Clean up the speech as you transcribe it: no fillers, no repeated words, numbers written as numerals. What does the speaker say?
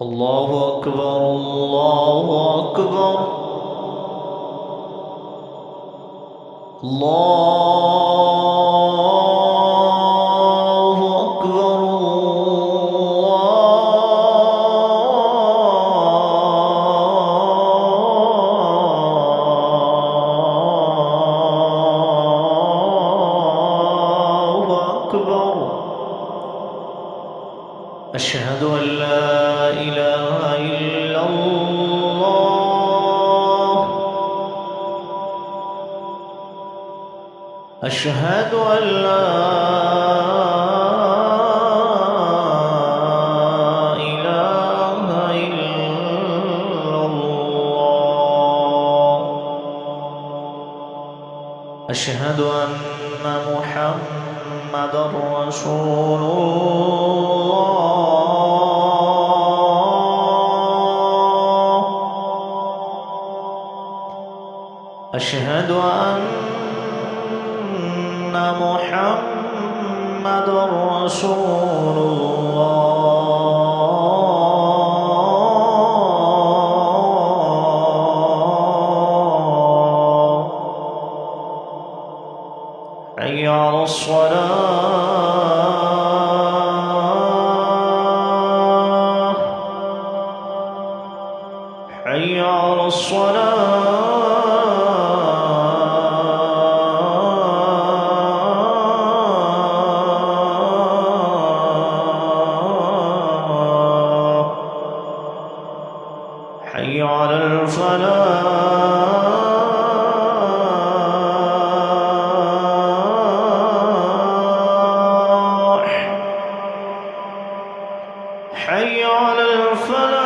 الله أكبر الله أكبر الله أكبر الله أكبر. أشهد أن لا إله إلا الله. أشهد أن لا إله إلا الله. أشهد أن محمدًا رسول الله. أشهد أن محمدًا رسول الله. حي على الصلاة. حي على الصلاة. حي على الفلاح. حي على الفلاح.